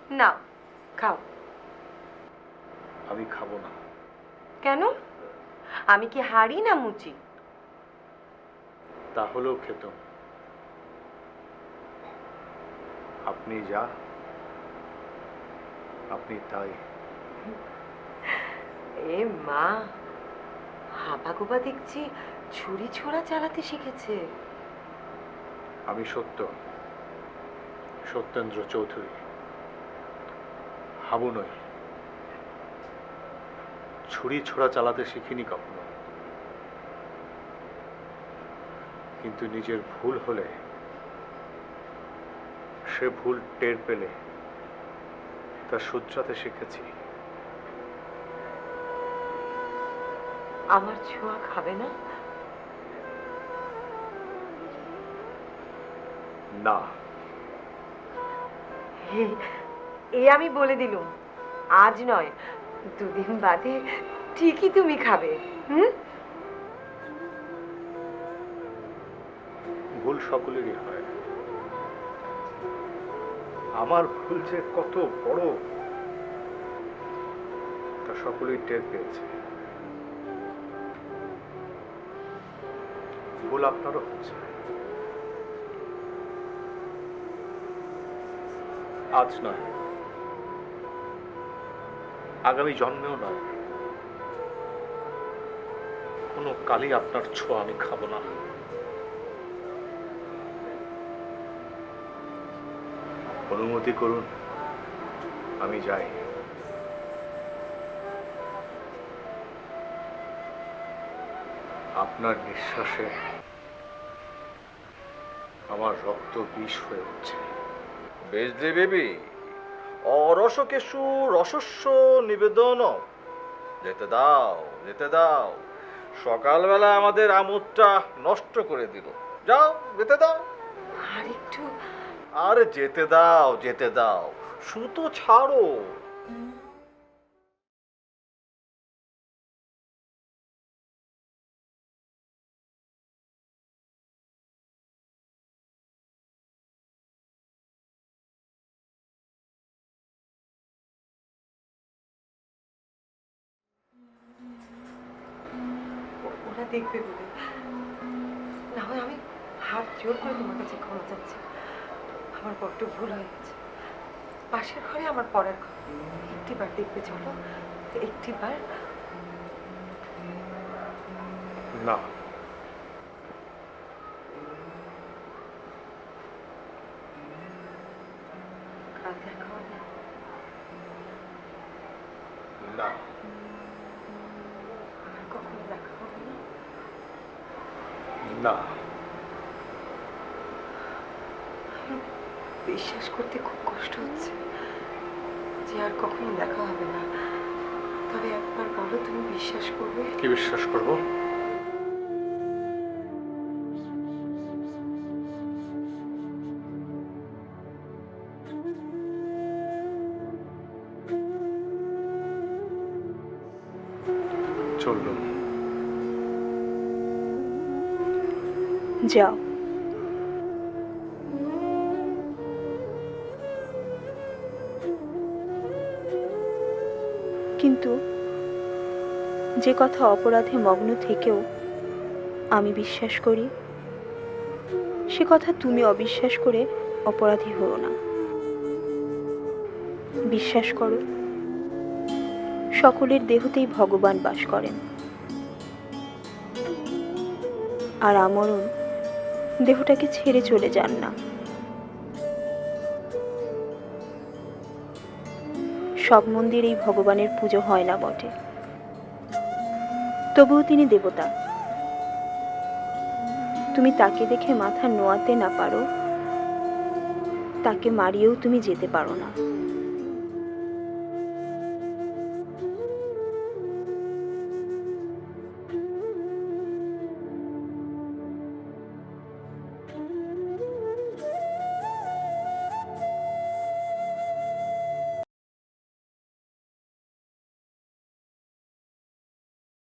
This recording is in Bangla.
না, খাও। আমি খাবো না। কেন? আমি কি হাড়ি না মুচি? তাহলেও খেতাম। আপনি যা, আপনি তাই। এ মা, হাপা গোপা দেখছি ছুরি ছোড়া চালাতে শিখেছে। আমি সত্যেন্দ্র চৌধুরী, হাবু নই। ছুরি ছোড়া চালাতে শিখিনি কখনো, কিন্তু নিজের ভুল হলে, সে ভুল টের পেলে তা শুধরাতে শিখেছি। আমার ছোঁয়া খাবে না? না। এ আমি বলে দিলুম, আজ নয়, দুদিন বাদে ঠিকই তুমি খাবে। হুম? ভুল সকলেরই হয়। আমার ভুল যে কত বড় তা সকলেই টের পেয়েছে। ভুল আপনারও হচ্ছে। আজ নয়, আগামী জন্মেও নয়, কোনো কালই আপনার ছোঁয়া আমি খাবো না। অনুমতি করুন, আমি যাই। আপনার নিঃশ্বাসে আমার রক্ত বিষ হয়ে উঠছে। বেজলে বেবি, অরসকেশু রসস্য নিবেদন। যেতে দাও, যেতে দাও। সকালবেলা আমাদের আমোদটা নষ্ট করে দিল। যাও, যেতে দাও। আর একটু। আরে যেতে দাও, যেতে দাও। সুতো ছাড়ো। ওরা দেখবে বলে, না হয় আমি হাত জোর করে তোমার কাছে ক্ষমা চাচ্ছি। আমার বড্ড ভুল হয়ে গেছে। পাশের ঘরে আমার পড়ার ঘর, একটিবার দেখবে চলো, একটিবার। না, কাল দেখা হবে। না, আর কখনো দেখা হবে না। না। বিশ্বাস করতে খুব কষ্ট হচ্ছে যে আর কখনো দেখা হবে না। তবে একবার বলো, তুমি বিশ্বাস করবে? কি বিশ্বাস করব? চললুম। যাও। কিন্তু যে কথা অপরাধে মগ্ন থেকেও আমি বিশ্বাস করি, সে কথা তুমি অবিশ্বাস করে অপরাধী হও না। বিশ্বাস করো, সকলের দেহতেই ভগবান বাস করেন, আর আমরণ দেহটাকে ছেড়ে চলে যান না। সব মন্দিরেই ভগবানের পুজো হয় না বটে, তবুও তিনি দেবতা। তুমি তাকে দেখে মাথা নোয়াতে না পারো, তাকে মারিয়েও তুমি যেতে পারো না।